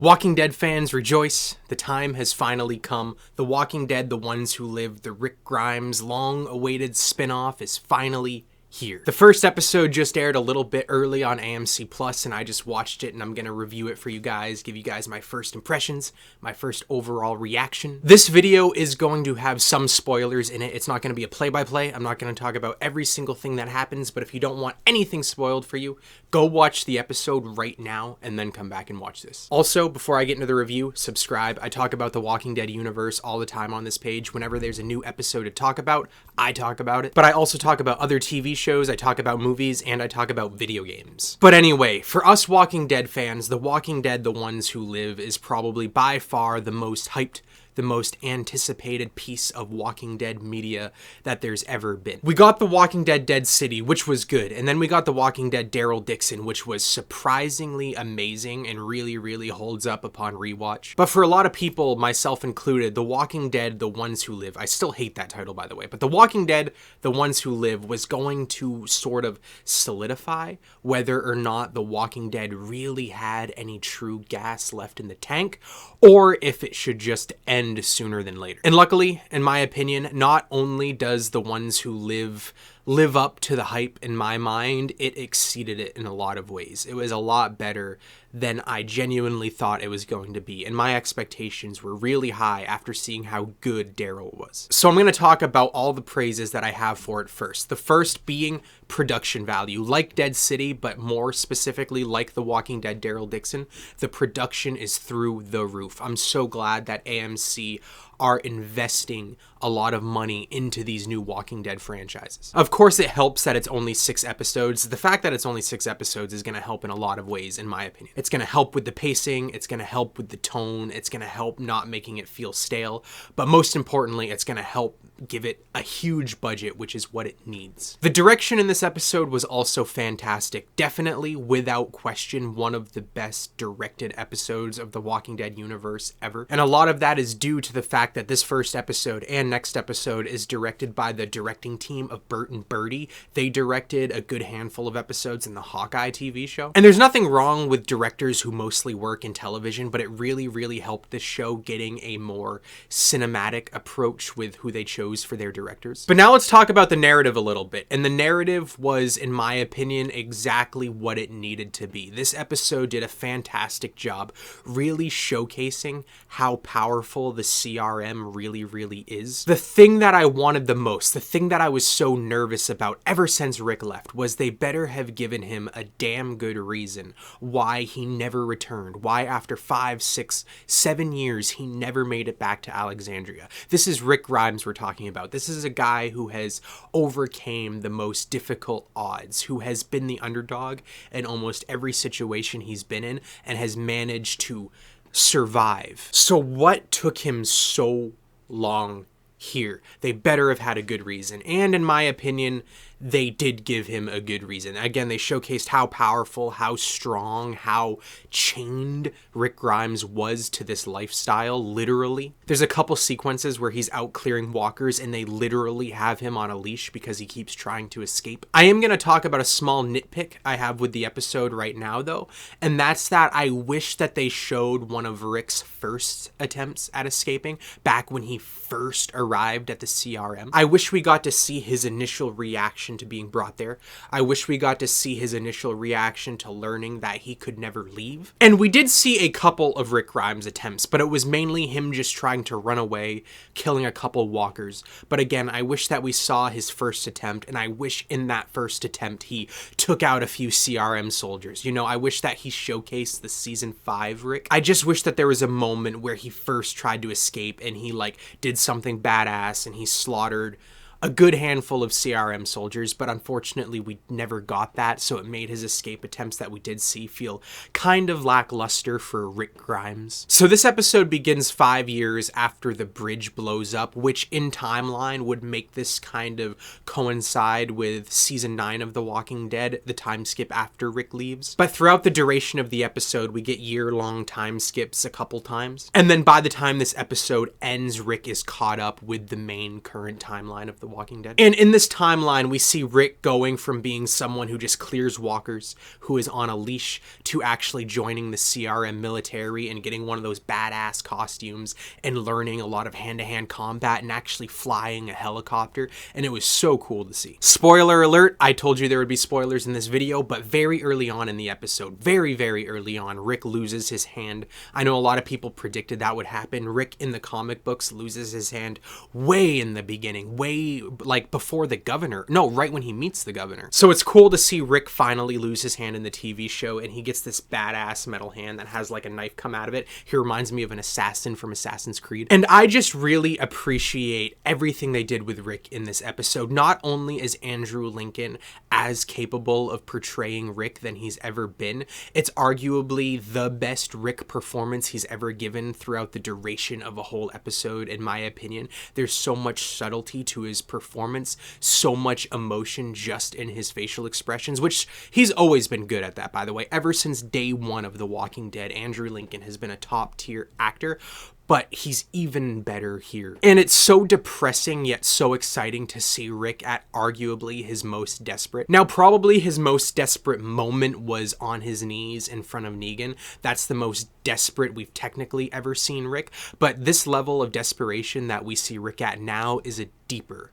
Walking Dead fans, rejoice. The time has finally come. The Walking Dead, The Ones Who Live, the Rick Grimes long-awaited spin-off is finally here. The first episode just aired a little bit early on AMC Plus, and I just watched it, and I'm gonna review it for you guys, give you guys my first impressions, my first overall reaction. This video is going to have some spoilers in it. It's not gonna be a play-by-play. I'm not gonna talk about every single thing that happens, but if you don't want anything spoiled for you, go watch the episode right now and then come back and watch this. Also, before I get into the review, subscribe. I talk about the Walking Dead universe all the time on this page. Whenever there's a new episode to talk about, I talk about it. But I also talk about other TV shows, I talk about movies, and I talk about video games. But anyway, for us Walking Dead fans, The Walking Dead, The Ones Who Live is probably by far the most hyped, the most anticipated piece of Walking Dead media that there's ever been. We got The Walking Dead Dead City, which was good, and then we got The Walking Dead Daryl Dixon, which was surprisingly amazing and really holds up upon rewatch. But for a lot of people, myself included, The Walking Dead The Ones Who Live, I still hate that title by the way, but The Walking Dead The Ones Who Live was going to sort of solidify whether or not The Walking Dead really had any true gas left in the tank, or if it should just end sooner than later. And luckily, in my opinion, not only does The Ones Who Live up to the hype in my mind, it exceeded it in a lot of ways. It was a lot better than I genuinely thought it was going to be, and my expectations were really high after seeing how good Daryl was. So I'm going to talk about all the praises that I have for it first. The first being production value. Like Dead City, but more specifically like The Walking Dead Daryl Dixon, the production is through the roof. I'm so glad that AMC are investing a lot of money into these new Walking Dead franchises. Of course, it helps that it's only 6 episodes. The fact that it's only 6 episodes is going to help in a lot of ways, in my opinion. It's going to help with the pacing, it's going to help with the tone, it's going to help not making it feel stale, but most importantly, it's going to help give it a huge budget, which is what it needs. The direction in this episode was also fantastic. Definitely, without question, one of the best directed episodes of the Walking Dead universe ever. And a lot of that is due to the fact that this first episode and next episode is directed by the directing team of Bert and Birdie. They directed a good handful of episodes in the Hawkeye TV show. And there's nothing wrong with directors who mostly work in television, but it really helped this show getting a more cinematic approach with who they chose for their directors. But now let's talk about the narrative a little bit. And the narrative was, in my opinion, exactly what it needed to be. This episode did a fantastic job really showcasing how powerful the CRM really is. The thing that I wanted the most, the thing that I was so nervous about ever since Rick left, was they better have given him a damn good reason why he never returned, why after 5, 6, 7 years he never made it back to Alexandria. This is Rick Grimes we're talking about. This is a guy who has overcame the most difficult odds, who has been the underdog in almost every situation he's been in and has managed to survive. So what took him so long here? They better have had a good reason. And in my opinion, they did give him a good reason. Again, they showcased how powerful, how strong, how chained Rick Grimes was to this lifestyle, literally. There's a couple sequences where he's out clearing walkers and they literally have him on a leash because he keeps trying to escape. I am going to talk about a small nitpick I have with the episode right now, though, and that's that I wish that they showed one of Rick's first attempts at escaping back when he first arrived at the CRM. I wish we got to see his initial reaction to being brought there. I wish we got to see his initial reaction to learning that he could never leave. And we did see a couple of Rick Grimes attempts, but it was mainly him just trying to run away, killing a couple walkers. But again, I wish that we saw his first attempt, and I wish in that first attempt he took out a few CRM soldiers. You know, I wish that he showcased the season 5 Rick. I just wish that there was a moment where he first tried to escape and he did something badass and he slaughtered a good handful of CRM soldiers, but unfortunately we never got that, so it made his escape attempts that we did see feel kind of lackluster for Rick Grimes. So this episode begins 5 years after the bridge blows up, which in timeline would make this kind of coincide with season 9 of The Walking Dead, the time skip after Rick leaves. But throughout the duration of the episode, we get year-long time skips a couple times, and then by the time this episode ends, Rick is caught up with the main current timeline of The Walking Dead. And in this timeline, we see Rick going from being someone who just clears walkers, who is on a leash, to actually joining the CRM military and getting one of those badass costumes and learning a lot of hand-to-hand combat and actually flying a helicopter. And it was so cool to see. Spoiler alert, I told you there would be spoilers in this video, but very early on in the episode, very, very early on, Rick loses his hand. I know a lot of people predicted that would happen. Rick in the comic books loses his hand way in the beginning, way like before the governor. No, right when he meets the governor. So it's cool to see Rick finally lose his hand in the TV show, and he gets this badass metal hand that has like a knife come out of it. He reminds me of an assassin from Assassin's Creed. And I just really appreciate everything they did with Rick in this episode. Not only is Andrew Lincoln as capable of portraying Rick than he's ever been, it's arguably the best Rick performance he's ever given throughout the duration of a whole episode, in my opinion. There's so much subtlety to his performance, so much emotion just in his facial expressions, which he's always been good at that, by the way. Ever since day one of The Walking Dead, Andrew Lincoln has been a top tier actor, but he's even better here. And it's so depressing yet so exciting to see Rick at arguably his most desperate. Now, probably his most desperate moment was on his knees in front of Negan. That's the most desperate we've technically ever seen Rick, but this level of desperation that we see Rick at now is a deeper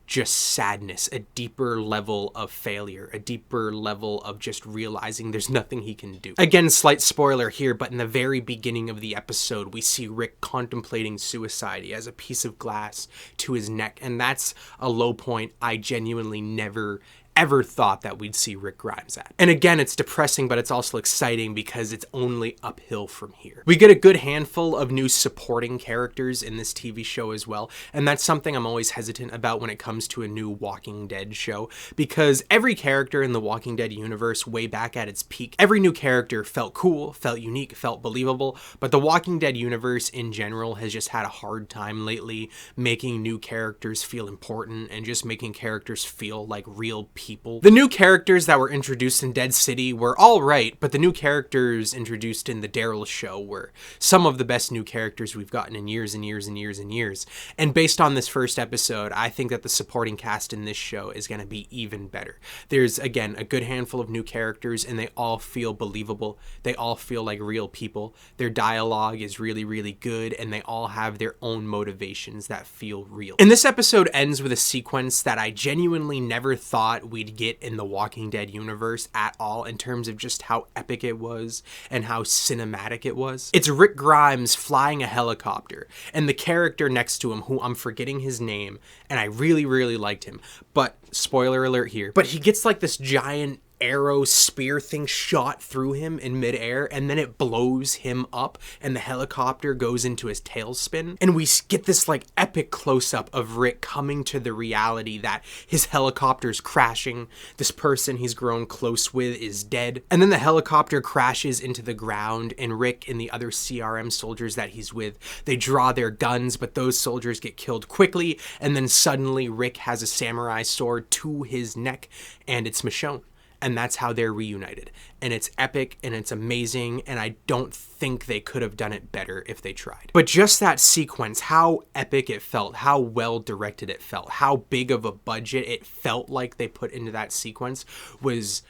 just sadness, a deeper level of failure, a deeper level of just realizing there's nothing he can do. Again, slight spoiler here, but in the very beginning of the episode, we see Rick contemplating suicide. He has a piece of glass to his neck, and that's a low point I genuinely never ever thought that we'd see Rick Grimes at. And again, it's depressing, but it's also exciting because it's only uphill from here. We get a good handful of new supporting characters in this TV show as well, and that's something I'm always hesitant about when it comes to a new Walking Dead show, because every character in the Walking Dead universe way back at its peak, every new character felt cool, felt unique, felt believable, but the Walking Dead universe in general has just had a hard time lately making new characters feel important and just making characters feel like real people. The new characters that were introduced in Dead City were all right, but the new characters introduced in the Daryl show were some of the best new characters we've gotten in years and years and years and years. And based on this first episode, I think that the supporting cast in this show is going to be even better. There's, again, a good handful of new characters, and they all feel believable. They all feel like real people. Their dialogue is really, really good, and they all have their own motivations that feel real. And this episode ends with a sequence that I genuinely never thought we'd get in the Walking Dead universe at all, in terms of just how epic it was and how cinematic it was. It's Rick Grimes flying a helicopter, and the character next to him, who I'm forgetting his name, and I really, really liked him, but spoiler alert here, but he gets like this giant arrow spear thing shot through him in midair, and then it blows him up and the helicopter goes into his tailspin, and we get this like epic close-up of Rick coming to the reality that his helicopter's crashing, this person he's grown close with is dead, and then the helicopter crashes into the ground, and Rick and the other CRM soldiers that he's with, they draw their guns, but those soldiers get killed quickly, and then suddenly Rick has a samurai sword to his neck, and it's Michonne. And that's how they're reunited. And it's epic and it's amazing, and I don't think they could have done it better if they tried. But just that sequence, how epic it felt, how well directed it felt, how big of a budget it felt like they put into that sequence was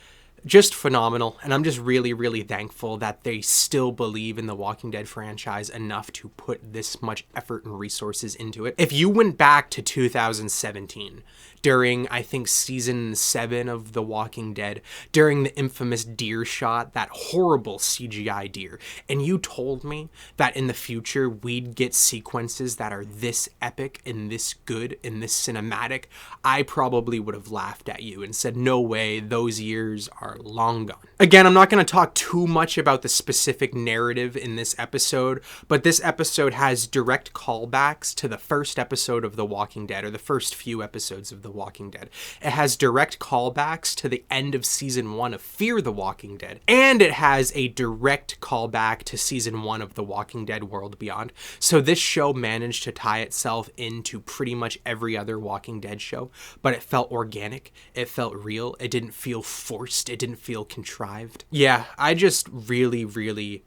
just phenomenal. And I'm just really, really thankful that they still believe in the Walking Dead franchise enough to put this much effort and resources into it. If you went back to 2017, during, I think, season 7 of The Walking Dead, during the infamous deer shot, that horrible CGI deer, and you told me that in the future we'd get sequences that are this epic and this good and this cinematic, I probably would have laughed at you and said, no way, those years are long gone. Again, I'm not going to talk too much about the specific narrative in this episode, but this episode has direct callbacks to the first episode of The Walking Dead, or the first few episodes of The Walking Dead. It has direct callbacks to the end of season 1 of Fear the Walking Dead, and it has a direct callback to season 1 of The Walking Dead World Beyond. So this show managed to tie itself into pretty much every other Walking Dead show, but it felt organic, it felt real, it didn't feel forced, it didn't feel contrived. Yeah, I just really, really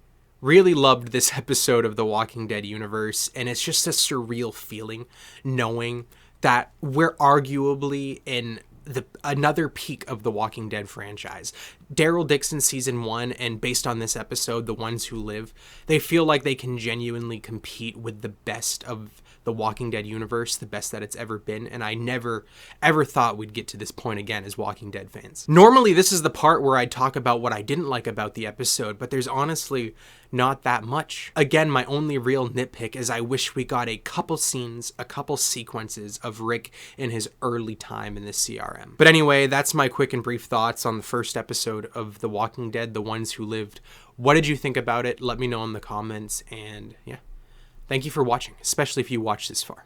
loved this episode of The Walking Dead universe, and it's just a surreal feeling knowing that we're arguably in another peak of the Walking Dead franchise. Daryl Dixon season 1, and based on this episode, The Ones Who Live, they feel like they can genuinely compete with the best of the Walking Dead universe, the best that it's ever been, and I never ever thought we'd get to this point again as Walking Dead fans. Normally this is the part where I talk about what I didn't like about the episode, but there's honestly not that much. Again, my only real nitpick is I wish we got a couple scenes, a couple sequences of Rick in his early time in the CRM. But anyway, that's my quick and brief thoughts on the first episode of The Walking Dead, The Ones Who Lived. What did you think about it? Let me know in the comments, and yeah. Thank you for watching, especially if you watched this far.